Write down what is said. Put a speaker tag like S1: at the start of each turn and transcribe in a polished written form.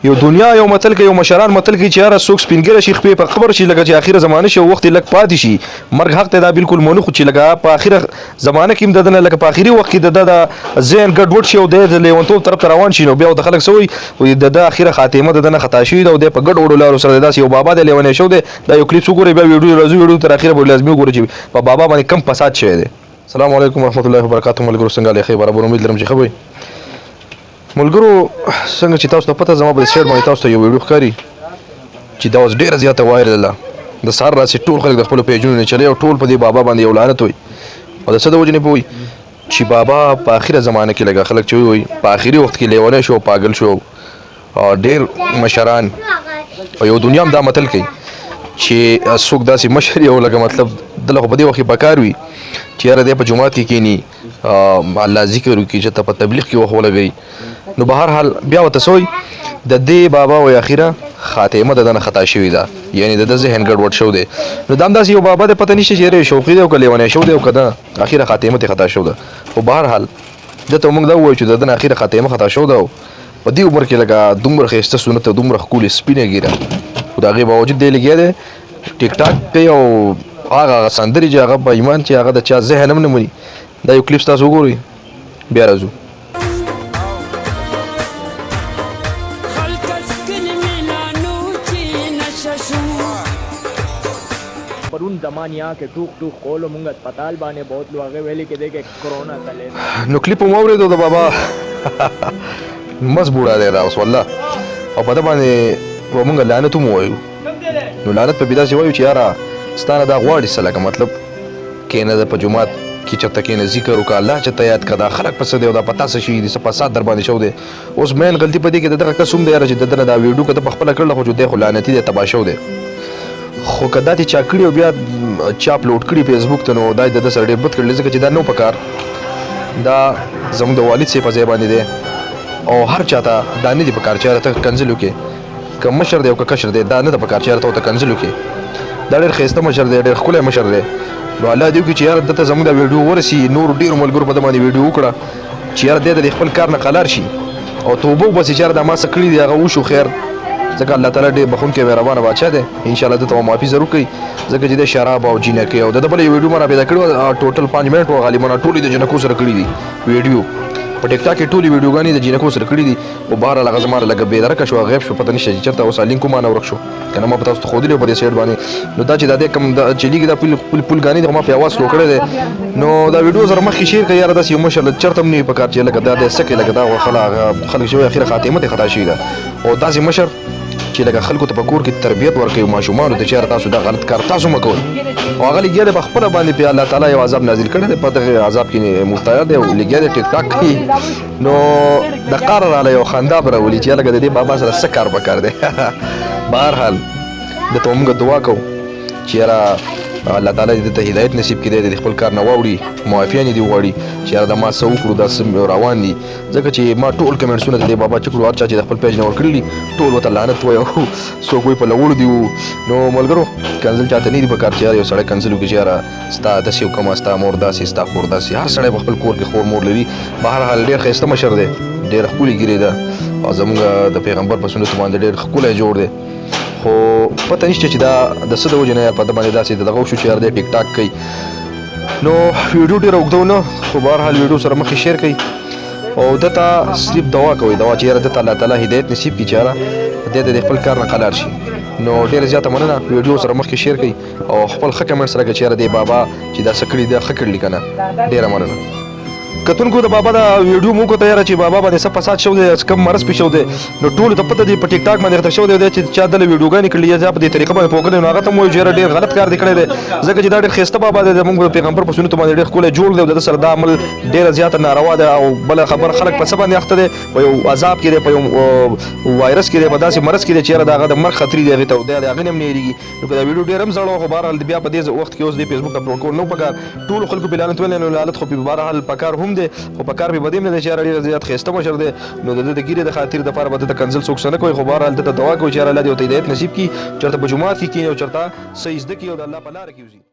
S1: یو دنیا یو متل کې یو مشران متل کې چې هر څوک سپینګره شي خپې په خبر شي لکه چې اخیره زمانه شي وخت لک پاتې شي مرګ حق ته دا بالکل مونږ خو چې لګا په اخیره زمانه کې مددنه لکه په اخیری وخت کې د ذهن ګډوډ شي او د لیونتوب طرف روان شي نو بیا د خلک سوی او د اخیره خاتمه دنه خطا شي او د په ګډ وډو لارو سره داسې یو بابا د لیونې شو د یو کلیپ وګوري بیا ویډیو تر اخیره به لازمي وګوري چې په بابا باندې کم فساد شوی دی. السلام علیکم ورحمت الله وبرکاته ملګرو څنګه لخي برابر امید لرم چې خبري ملګرو څنګه چې تاسو ته پته زما په شیر باندې تاسو ته یو ویډیو ښکاري چې دا اوس ډیره زیاته وایرل ده د سهار راسي ټول خلک د خپل پیجونو نه چلی او ټول په دې بابا باندې یو لعنت وي او د څه د وجې نه پوي چې بابا په اخیره زمانه کې لګا خلک چې وي په اخیری وخت کې لیونی شو پاگل شو او ډیر مشران او یو دنیا هم دا متل کوي چې څوک داسې مشر یو لکه مطلب دلته په دې وخت پکار وي چې یاره دی په جومات کې کینی الله ذکر وکړي چې ته په تبلیغ کې وخت ولګوي نو به هر حال بیا ورته سوی د دې بابا وایي اخیره خاتمه د دنه خطا شوې ده یعنی د ذهن ګډوډ شو دی نو دا همداسې یو بابا د پته نشته چې شوقي دی او که لیونی شو دی او که ده اخیره خاتمه ترې خطا شو ده خو به هر حال دته موږ دا ووایو چې د دنه اخیره خاتمه خطا شو ده په دې عمر کې لکه دومره ښایسته سنت او دومره ښکلې سپینه ږیره خو د هغې باوجود دی لګیا دی ټیک ټاک کوي او هغه سندرې چې هغه په ایمان چې هغه د چا ذهن هم نه مري دا یو کلیپ تاسو وګورئ بیا راځو.
S2: پرون زمان यहाँ के टूक टूक खोलो मुंग अस्पताल बाने बहुत लोग आगे वेली के देखे कोरोना चले
S1: نو کلیپ مو اورېدو د بابا مس بوډا دی را اوس والله او په ده باندې مونږ لعنت هم ووایو نو لعنت په داسې وایو چې یاره ستانه دا غواړي څه لکه مطلب کینه ده په جومات کې چېرته کینه ذکر وکړه الله چې ته یاد کړه دا خلک په څه دی او دا په تا څه شوي دي څه فساد در باندې شوی دی اوس مین غلطي په دې کې د دغه کس هم دی یاره چې د ده نه دا ویډیو که ته په خپله کړله خو چې دی خو لعنتي دی تباه شوی دی خو که دا دې چا کړي او بیا چا اپلوډ کړي فیسبوک ته نو دا یې د ده سره ډېر بد کړلی ځکه چې دا نه پکار دا زموږ د والد صاحب په ځای باندې دی او هر چا ته دا نه دي پکار چې یاره ته کنځل وکړې که مشر دی او که کشر دی دا نه ده پکار چې یاره ته ورته کنځل وکړې دا ډېر ښایسته مشر دی ډېر ښکلی مشر دی نو الله دې وکړي چې یاره دته زموږ دا ویډیو ورسي نورو ډېرو ملګرو په ده باندې ویډیو وکړه چې یاره دی د خپل کار نه قلار شي او توبه وباسي چې یاره دا ما څه کړي دي هغه وشو خیر ځکه الله تعالی ډېر بخښونکی مهربانه بادشاه دی انشاءالله دته به معافي ضرور کوي ځکه چې د شراب او جینکۍ او د ده بله یو ویډیو ما را پیدا کړې وه ټوټل 5 منټ وه غالبا ټولې د جنکو سره کړي دي ویډیو په ټیک ټاک کې ټولې ویډیوګانې د جینکو سره کړي دي او بهرحال هغه زما لږه بېدرکه شوه غیب شو پته نشته چې چېرته اوس لینک هم مانه ورک شو که نه ما په تاسو ته ښودلی و په دې سایډ باندې نو دا چې دا دی کوم چلیږي دا پولګانې دی ما په اواز سلو کړی دی نو دا ویډیو سره مخکې شیر کړئ یاره داسې یو مشر چېرته هم نه وي په کار چې لکه دا دی څه کوي لکه دا خلک شوی اخره خاتمه ترې خطا شوي ده او داسې مشر چې لکه خلکو ته په کور کې تربیت ورکوي ماشومانو ته چې یاره تاسو دا غلط کار تاسو مه کوئ او هغه لګیا دی په خپله باندې پې الله تعالی یو عذاب نازل کړی دی په دغه عذاب کې مبتلا دی او لګیا دی ټیک ټاک کوي نو د قار راله یو خندا به راولي چې لکه د دې بابا سره څه کار پکار دی بهرحال دته موږ دعا کوو چې یاره الله تعالی دې ته هدایت نصیب کړي د خپل کار نه واوړي معافیانې دې وغواړي چې یاره دا ما څه وکړو دا څه روان دي ځکه چې ما ټول کمنټسونه د دې بابا چې کړو هر چا چې د خپل پیج نه ورکړي دي ټول ورته لعنت وایي او څوک وایي په لوړو دي نو ملګرو کنځل چاته نه دي پکار چې یاره یو سړی کنځل وکړي چې یاره ستا داسې وکړمه ستا مور داسې ستا خور داسې هر سړی په خپل کور کې خور مور لري بهرحال ډېر ښایسته مشر دی ډېره ښکلې ګیرې ده او زموږ د پیغمبر په سنتو باندې ډېر ښکلی جوړ دی خو پته نشته چې دا د څه د وجې نه په ده باندې داسې دغه وشو چې یاره دی ټیک ټاک کوي نو ویډیو ډېره اوږده نه خو بهرحال ویډیو سره مخکې شیر کوي او دته صرف دعا کوئ دعا چې یاره دته الله تعالی هدایت نصیب کړي چې یاره دی ته د خپل کار نه قلار شي نو ډېره زیاته مننه ویډیو سره مخکې شیر کوي او خپل ښه کمنټ سره کوي چې یاره دی بابا چې دا څه کړي دی ښه کړلي که نه ډېره مننه کتونکو د بابا دا ویډیو موږ ته یاره چې بابا باندې څه فساد شوی دی کم مرض پې شوی دی نو ټولو ته پته دی په ټیک ټاک باندې ورته شوی دی چې چا دله ویډیوګانې کړلي یا په دې طریقه باندې پوه کړی نو هغه ته مو وایي چې یاره ډېر غلط کار دی کړی دی ځکه چې دا ډېر ښایسته بابا دی زموږ د پیغمبر په سنتو باندې ډېر ښکلی جوړ دی او د ده سره دا عمل ډېره زیاته ناروا ده او بله خبر خلک په څه باندې اخته دی په یو عذاب کې دی په یو وایرس کې دی په داسې مرض کې دی چې یاره د هغه د مرګ خطرې دی هغې ته دی د هغې نه هم نه هېرېږي نو که دا ویډیو ډېر هم زړه خو بهرحال بیا په دې وخت کې اوس دی فیسبوک اپلوډ کول نه پکار ټولو خلکو پې لعنت ویلی نو لعنت خو پې بهرحال پکار هم دی خو پکار پې به دې هم نه دی چې یاره ډېر زیات ښایسته مشر دی نو د ده د ګیرې د خاطر دپاره به ده ته کنځل څوک څه نه کوي خو بهرحال ده ته دعا کوي چې یاره الله دې ورته هدایت نصیب کړي چېرته په جومات کې کښېني او چېرته څه زده کړي او د الله په لاره کې وځي